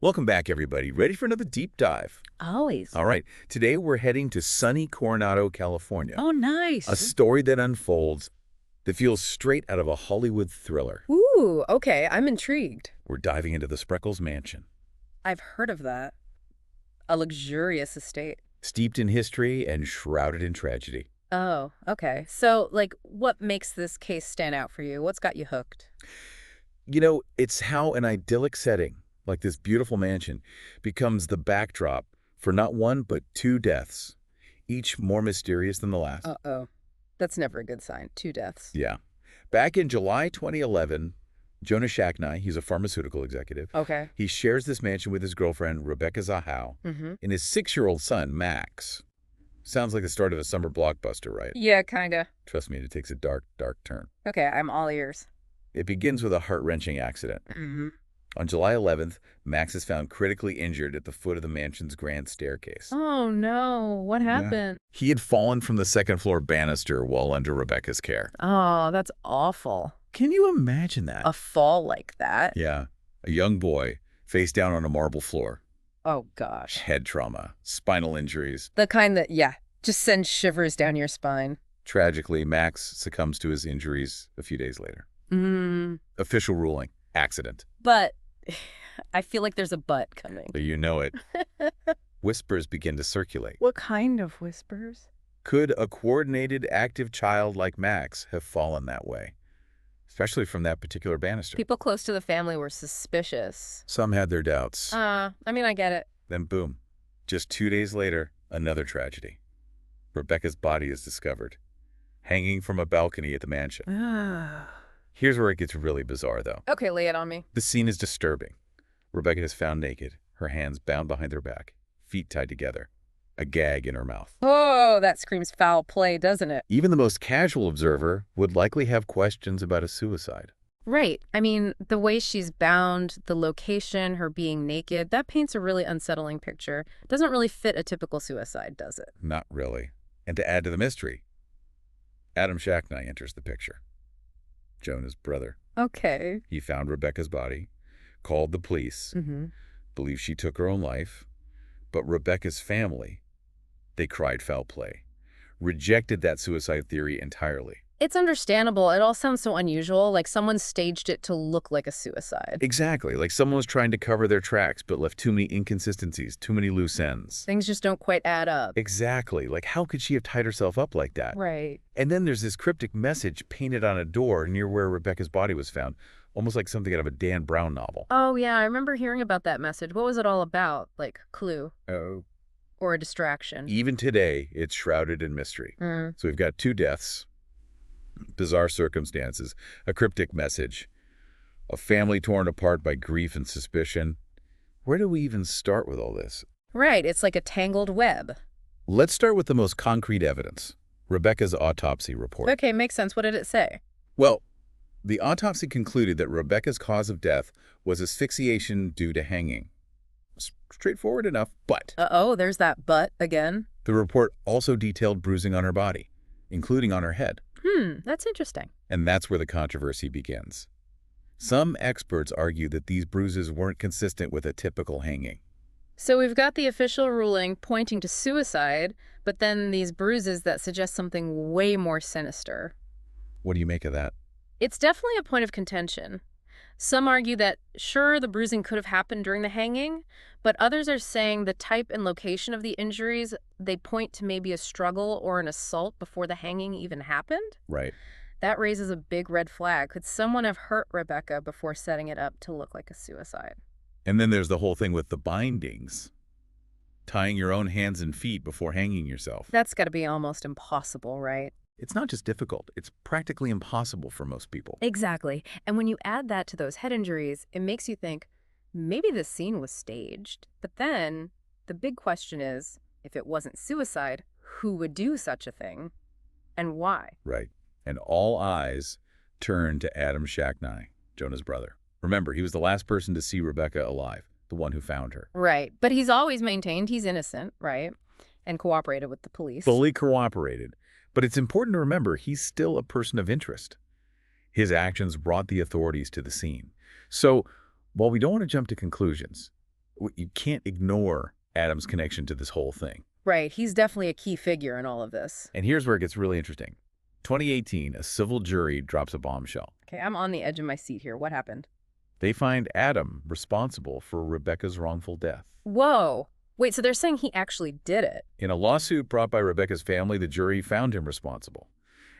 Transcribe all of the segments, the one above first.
Welcome back, everybody. Ready for another deep dive? Always. All right. Today, we're heading to sunny Coronado, California. Oh, nice. A story that unfolds that feels straight out of a Hollywood thriller. Ooh, okay. I'm intrigued. We're diving into the Spreckels Mansion. I've heard of that. A luxurious estate. Steeped in history and shrouded in tragedy. Oh, okay. So, what makes this case stand out for you? What's got you hooked? You know, it's how an idyllic setting, like this beautiful mansion, becomes the backdrop for not one but two deaths, each more mysterious than the last. Uh-oh. That's never a good sign. 2 deaths. Yeah. Back in July 2011, Max Shacknai, he's a pharmaceutical executive. Okay. He shares this mansion with his girlfriend, Rebecca Zahau, and his 6-year-old son, Max. Sounds like the start of a summer blockbuster, right? Yeah, kinda. Trust me, it takes a dark, dark turn. Okay, I'm all ears. It begins with a heart-wrenching accident. On July 11th, Max is found critically injured at the foot of the mansion's grand staircase. Oh, no. What happened? He had fallen from the second-floor banister while under Rebecca's care. Oh, that's awful. Can you imagine that? A fall like that? Yeah. A young boy, face down on a marble floor. Oh, gosh. Head trauma, spinal injuries. The kind that, just sends shivers down your spine. Tragically, Max succumbs to his injuries a few days later. Official ruling, accident. But I feel like there's a but coming. But you know it. Whispers begin to circulate. What kind of whispers? Could a coordinated, active child like Max have fallen that way? Especially from that particular banister. People close to the family were suspicious. Some had their doubts. I get it. Then boom. Just 2 days later, another tragedy. Rebecca's body is discovered, hanging from a balcony at the mansion. Here's where it gets really bizarre, though. Okay, lay it on me. The scene is disturbing. Rebecca is found naked, her hands bound behind her back, feet tied together, a gag in her mouth. Oh, that screams foul play, doesn't it? Even the most casual observer would likely have questions about a suicide. Right. I mean, the way she's bound, the location, her being naked, that paints a really unsettling picture. Doesn't really fit a typical suicide, does it? Not really. And to add to the mystery, Max Shacknai enters the picture. Jonah's brother. Okay. He found Rebecca's body, called the police, believed she took her own life, but Rebecca's family, they cried foul play, rejected that suicide theory entirely. It's understandable. It all sounds so unusual, like someone staged it to look like a suicide. Exactly, like someone was trying to cover their tracks but left too many inconsistencies, too many loose ends. Things just don't quite add up. Exactly, like how could she have tied herself up like that? Right. And then there's this cryptic message painted on a door near where Rebecca's body was found, almost like something out of a Dan Brown novel. Oh, yeah, I remember hearing about that message. What was it all about? Like, clue? Oh. Or a distraction? Even today, it's shrouded in mystery. So we've got 2 deaths, bizarre circumstances, a cryptic message, a family torn apart by grief and suspicion. Where do we even start with all this? Right, it's like a tangled web. Let's start with the most concrete evidence, Rebecca's autopsy report. Okay, makes sense. What did it say? Well, the autopsy concluded that Rebecca's cause of death was asphyxiation due to hanging. Straightforward enough, but... Uh-oh, there's that but again. The report also detailed bruising on her body, including on her head. That's interesting. And that's where the controversy begins. Some experts argue that these bruises weren't consistent with a typical hanging. So we've got the official ruling pointing to suicide, but then these bruises that suggest something way more sinister. What do you make of that? It's definitely a point of contention. Some argue that, sure, the bruising could have happened during the hanging, but others are saying the type and location of the injuries, they point to maybe a struggle or an assault before the hanging even happened. Right. That raises a big red flag. Could someone have hurt Rebecca before setting it up to look like a suicide? And then there's the whole thing with the bindings. Tying your own hands and feet before hanging yourself. That's got to be almost impossible, right? It's not just difficult, it's practically impossible for most people. Exactly. And when you add that to those head injuries, it makes you think, maybe the scene was staged. But then, the big question is, if it wasn't suicide, who would do such a thing? And why? Right. And all eyes turned to Max Shacknai, Jonah's brother. Remember, he was the last person to see Rebecca alive, the one who found her. Right. But he's always maintained he's innocent, right? And cooperated with the police. Fully cooperated. But it's important to remember he's still a person of interest. His actions brought the authorities to the scene. So, while we don't want to jump to conclusions, You can't ignore Adam's connection to this whole thing. Right, he's definitely a key figure in all of this. And here's where it gets really interesting. 2018, a civil jury drops a bombshell. Okay, I'm on the edge of my seat here. What happened? They find Adam responsible for Rebecca's wrongful death. Whoa. Wait, so they're saying he actually did it? In a lawsuit brought by Rebecca's family, the jury found him responsible,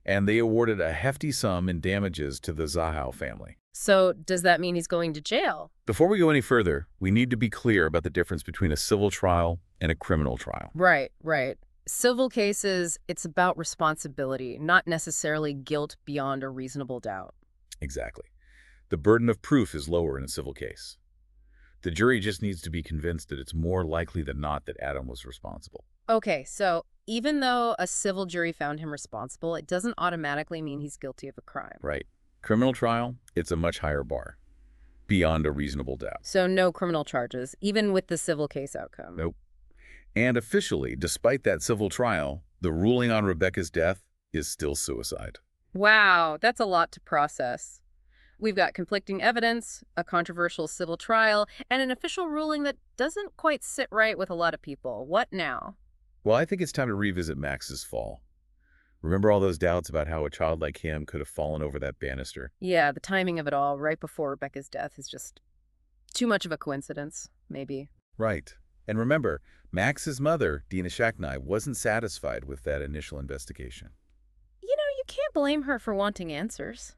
and they awarded a hefty sum in damages to the Zahau family. So does that mean he's going to jail? Before we go any further, we need to be clear about the difference between a civil trial and a criminal trial. Right, right. Civil cases, it's about responsibility, not necessarily guilt beyond a reasonable doubt. Exactly. The burden of proof is lower in a civil case. The jury just needs to be convinced that it's more likely than not that Adam was responsible. Okay, so even though a civil jury found him responsible, it doesn't automatically mean he's guilty of a crime. Right. Criminal trial, it's a much higher bar, beyond a reasonable doubt. So no criminal charges, even with the civil case outcome. Nope. And officially, despite that civil trial, the ruling on Rebecca's death is still suicide. Wow, that's a lot to process. We've got conflicting evidence, a controversial civil trial, and an official ruling that doesn't quite sit right with a lot of people. What now? Well, I think it's time to revisit Max's fall. Remember all those doubts about how a child like him could have fallen over that banister? Yeah, the timing of it all right before Rebecca's death is just too much of a coincidence, maybe. Right. And remember, Max's mother, Max Shacknai, wasn't satisfied with that initial investigation. You know, you can't blame her for wanting answers.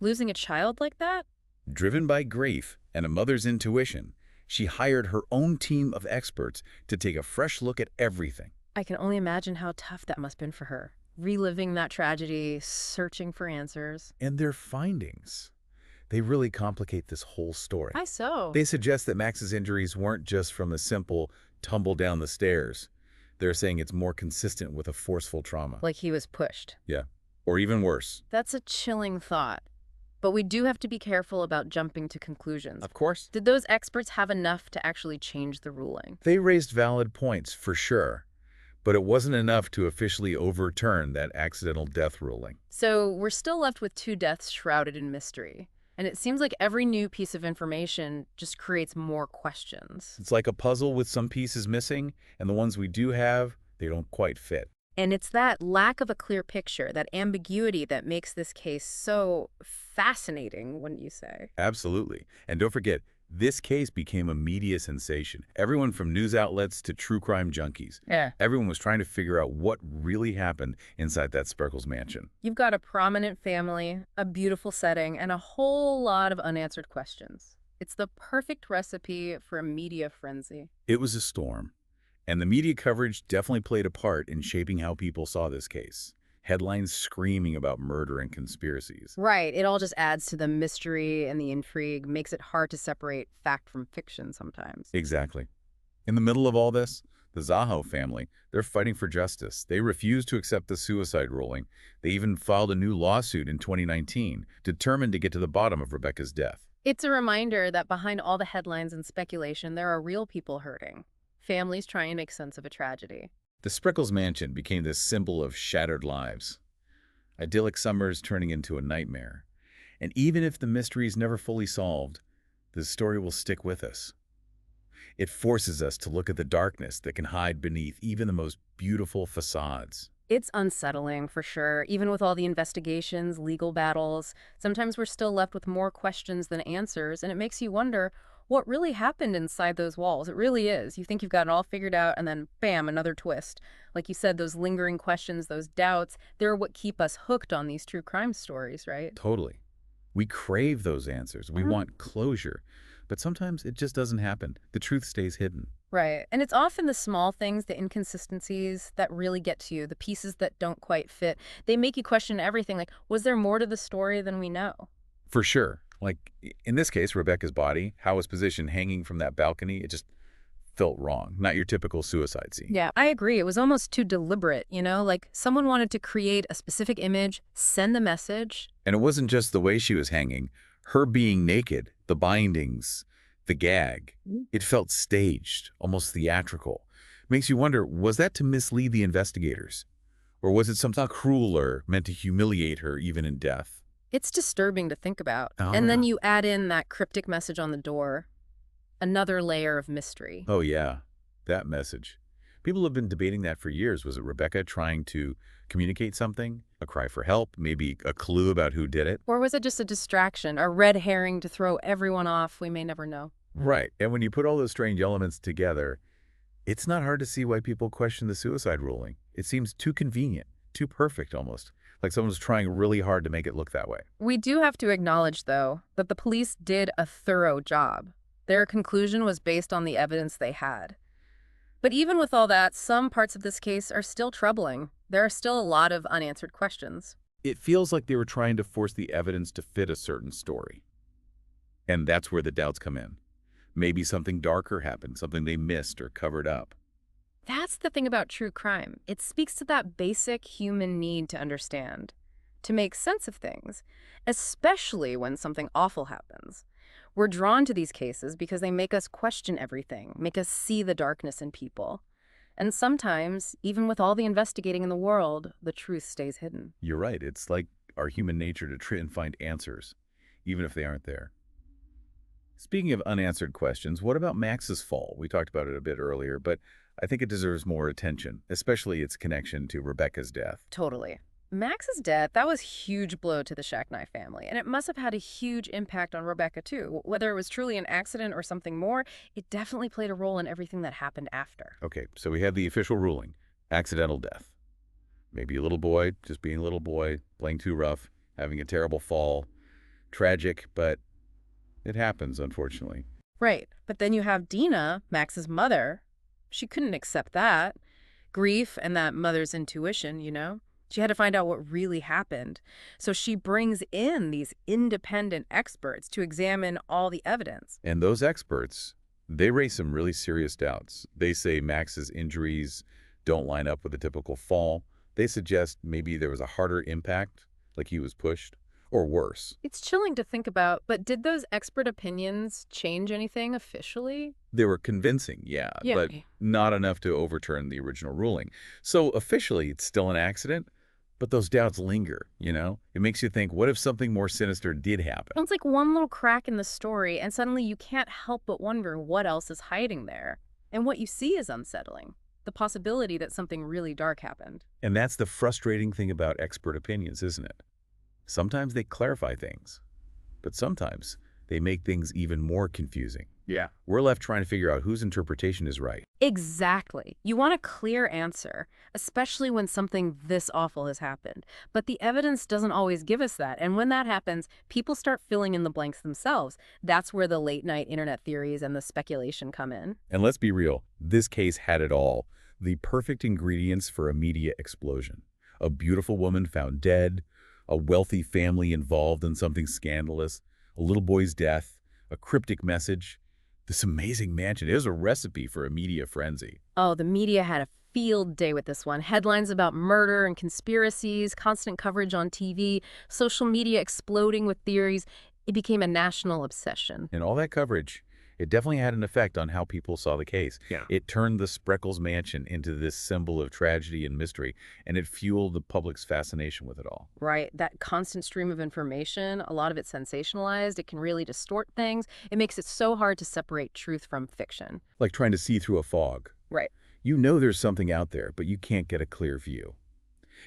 Losing a child like that? Driven by grief and a mother's intuition, she hired her own team of experts to take a fresh look at everything. I can only imagine how tough that must have been for her. Reliving that tragedy, searching for answers. And their findings, they really complicate this whole story. Why so? They suggest that Max's injuries weren't just from a simple tumble down the stairs. They're saying it's more consistent with a forceful trauma. Like he was pushed. Yeah, or even worse. That's a chilling thought. But we do have to be careful about jumping to conclusions. Of course. Did those experts have enough to actually change the ruling? They raised valid points, for sure. But it wasn't enough to officially overturn that accidental death ruling. So we're still left with two deaths shrouded in mystery. And it seems like every new piece of information just creates more questions. It's like a puzzle with some pieces missing, and the ones we do have, they don't quite fit. And it's that lack of a clear picture, that ambiguity that makes this case so fascinating, wouldn't you say? Absolutely. And don't forget, this case became a media sensation. Everyone from news outlets to true crime junkies. Yeah. Everyone was trying to figure out what really happened inside that Spreckels Mansion. You've got a prominent family, a beautiful setting, and a whole lot of unanswered questions. It's the perfect recipe for a media frenzy. It was a storm. And the media coverage definitely played a part in shaping how people saw this case. Headlines screaming about murder and conspiracies. Right. It all just adds to the mystery and the intrigue, makes it hard to separate fact from fiction sometimes. Exactly. In the middle of all this, the Zahau family, they're fighting for justice. They refuse to accept the suicide ruling. They even filed a new lawsuit in 2019, determined to get to the bottom of Rebecca's death. It's a reminder that behind all the headlines and speculation, there are real people hurting. Families trying to make sense of a tragedy. The Spreckels Mansion became this symbol of shattered lives. Idyllic summers turning into a nightmare. And even if the mystery is never fully solved, the story will stick with us. It forces us to look at the darkness that can hide beneath even the most beautiful facades. It's unsettling, for sure. Even with all the investigations, legal battles, sometimes we're still left with more questions than answers, and it makes you wonder what really happened inside those walls. It really is. You think you've got it all figured out, and then, bam, another twist. Like you said, those lingering questions, those doubts, they're what keep us hooked on these true crime stories, right? Totally. We crave those answers. We want closure. But sometimes it just doesn't happen. The truth stays hidden. Right. And it's often the small things, the inconsistencies that really get to you, the pieces that don't quite fit. They make you question everything. Like, was there more to the story than we know? For sure. Like, in this case, Rebecca's body, how it was positioned hanging from that balcony, it just felt wrong. Not your typical suicide scene. Yeah, I agree. It was almost too deliberate, you know? Like, someone wanted to create a specific image, send the message. And it wasn't just the way she was hanging. Her being naked, the bindings, the gag. It felt staged, almost theatrical. Makes you wonder, was that to mislead the investigators? Or was it something crueler, meant to humiliate her even in death? It's disturbing to think about. Oh, And then yeah. you add in that cryptic message on the door. Another layer of mystery. Oh, yeah, that message. People have been debating that for years. Was it Rebecca trying to communicate something? A cry for help? Maybe a clue about who did it? Or was it just a distraction, a red herring to throw everyone off? We may never know. Right. And when you put all those strange elements together, it's not hard to see why people question the suicide ruling. It seems too convenient, too perfect almost, like someone's trying really hard to make it look that way. We do have to acknowledge, though, that the police did a thorough job. Their conclusion was based on the evidence they had. But even with all that, some parts of this case are still troubling. There are still a lot of unanswered questions. It feels like they were trying to force the evidence to fit a certain story. And that's where the doubts come in. Maybe something darker happened, something they missed or covered up. That's the thing about true crime. It speaks to that basic human need to understand, to make sense of things, especially when something awful happens. We're drawn to these cases because they make us question everything, make us see the darkness in people. And sometimes, even with all the investigating in the world, the truth stays hidden. You're right. It's like our human nature to try and find answers, even if they aren't there. Speaking of unanswered questions, what about Max's fall? We talked about it a bit earlier, but I think it deserves more attention, especially its connection to Rebecca's death. Totally. Max's death, that was a huge blow to the Shacknai family, and it must have had a huge impact on Rebecca, too. Whether it was truly an accident or something more, it definitely played a role in everything that happened after. Okay, so we have the official ruling, accidental death. Maybe a little boy, just being a little boy, playing too rough, having a terrible fall. Tragic, but it happens, unfortunately. Right, but then you have Dina, Max's mother. She couldn't accept that. Grief and that mother's intuition, you know? She had to find out what really happened. So she brings in these independent experts to examine all the evidence. And those experts, they raise some really serious doubts. They say Max's injuries don't line up with a typical fall. They suggest maybe there was a harder impact, like he was pushed, or worse. It's chilling to think about, but did those expert opinions change anything officially? They were convincing, yeah, but not enough to overturn the original ruling. So officially, it's still an accident, but those doubts linger, you know? It makes you think, what if something more sinister did happen? It's like one little crack in the story, and suddenly you can't help but wonder what else is hiding there. And what you see is unsettling. The possibility that something really dark happened. And that's the frustrating thing about expert opinions, isn't it? Sometimes they clarify things, but sometimes they make things even more confusing. Yeah. We're left trying to figure out whose interpretation is right. Exactly. You want a clear answer, especially when something this awful has happened. But the evidence doesn't always give us that. And when that happens, people start filling in the blanks themselves. That's where the late-night internet theories and the speculation come in. And let's be real, this case had it all. The perfect ingredients for a media explosion. A beautiful woman found dead, a wealthy family involved in something scandalous, a little boy's death, a cryptic message. This amazing mansion is a recipe for a media frenzy. Oh, the media had a field day with this one. Headlines about murder and conspiracies, constant coverage on TV, social media exploding with theories. It became a national obsession. And all that coverage, it definitely had an effect on how people saw the case. Yeah. It turned the Spreckels Mansion into this symbol of tragedy and mystery, and it fueled the public's fascination with it all. Right. That constant stream of information, a lot of it sensationalized. It can really distort things. It makes it so hard to separate truth from fiction. Like trying to see through a fog. Right. You know there's something out there, but you can't get a clear view.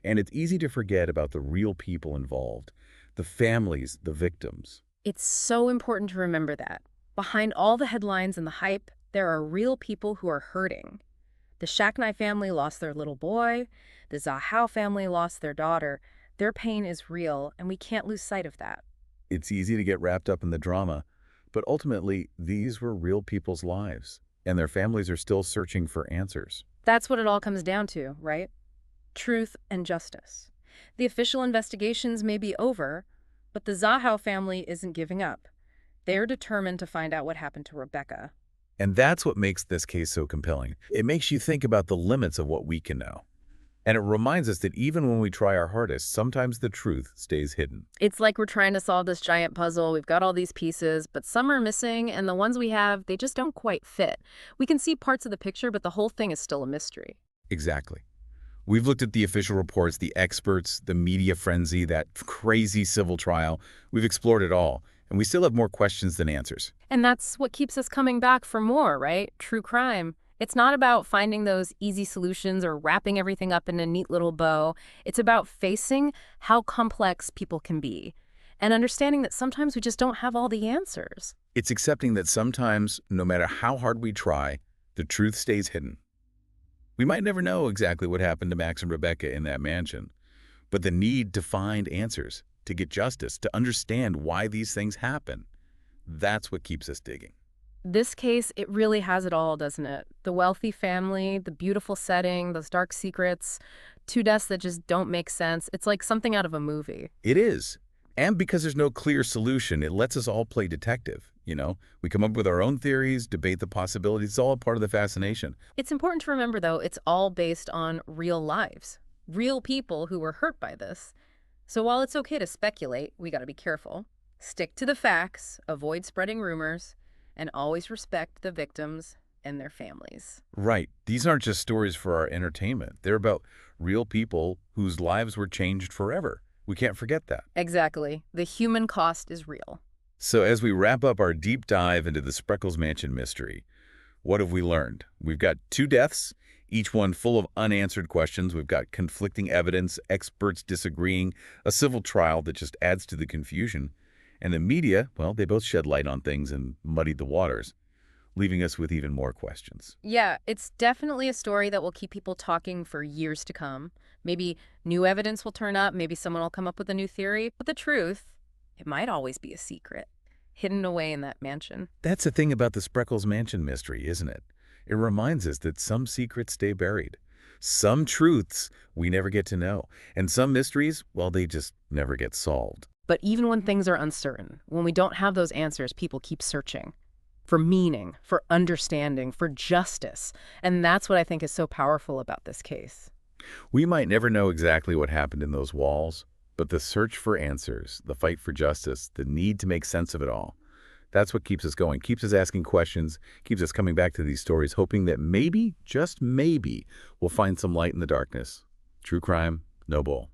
And it's easy to forget about the real people involved, the families, the victims. It's so important to remember that. Behind all the headlines and the hype, there are real people who are hurting. The Shacknai family lost their little boy. The Zahau family lost their daughter. Their pain is real, and we can't lose sight of that. It's easy to get wrapped up in the drama, but ultimately, these were real people's lives, and their families are still searching for answers. That's what it all comes down to, right? Truth and justice. The official investigations may be over, but the Zahau family isn't giving up. They're determined to find out what happened to Rebecca. And that's what makes this case so compelling. It makes you think about the limits of what we can know. And it reminds us that even when we try our hardest, sometimes the truth stays hidden. It's like we're trying to solve this giant puzzle. We've got all these pieces, but some are missing, and the ones we have, they just don't quite fit. We can see parts of the picture, but the whole thing is still a mystery. Exactly. We've looked at the official reports, the experts, the media frenzy, that crazy civil trial. We've explored it all. and we still have more questions than answers. And that's what keeps us coming back for more, right? True crime. It's not about finding those easy solutions or wrapping everything up in a neat little bow. It's about facing how complex people can be and understanding that sometimes we just don't have all the answers. It's accepting that sometimes, no matter how hard we try, the truth stays hidden. We might never know exactly what happened to Max and Rebecca in that mansion, but the need to find answers, to get justice, to understand why these things happen, that's what keeps us digging. This case, it really has it all, doesn't it? The wealthy family, the beautiful setting, those dark secrets, two deaths that just don't make sense. It's like something out of a movie. It is. And because there's no clear solution, it lets us all play detective. We come up with our own theories, debate the possibilities. It's all a part of the fascination. It's important to remember, though, it's all based on real lives, real people who were hurt by this. So while it's okay to speculate, we got to be careful. Stick to the facts, avoid spreading rumors, and always respect the victims and their families. Right. These aren't just stories for our entertainment. They're about real people whose lives were changed forever. We can't forget that. Exactly. The human cost is real. So as we wrap up our deep dive into the Spreckels Mansion mystery, what have we learned? We've got 2 deaths, each one full of unanswered questions. We've got conflicting evidence, experts disagreeing, a civil trial that just adds to the confusion. And the media, well, they both shed light on things and muddied the waters, leaving us with even more questions. Yeah, it's definitely a story that will keep people talking for years to come. Maybe new evidence will turn up, maybe someone will come up with a new theory, but the truth, it might always be a secret, hidden away in that mansion. That's the thing about the Spreckels Mansion mystery, isn't it? It reminds us that some secrets stay buried. Some truths we never get to know. And some mysteries, well, they just never get solved. But even when things are uncertain, when we don't have those answers, people keep searching for meaning, for understanding, for justice. And that's what I think is so powerful about this case. We might never know exactly what happened in those walls, but the search for answers, the fight for justice, the need to make sense of it all, that's what keeps us going, keeps us asking questions, keeps us coming back to these stories, hoping that maybe, just maybe, we'll find some light in the darkness. True crime, no bull.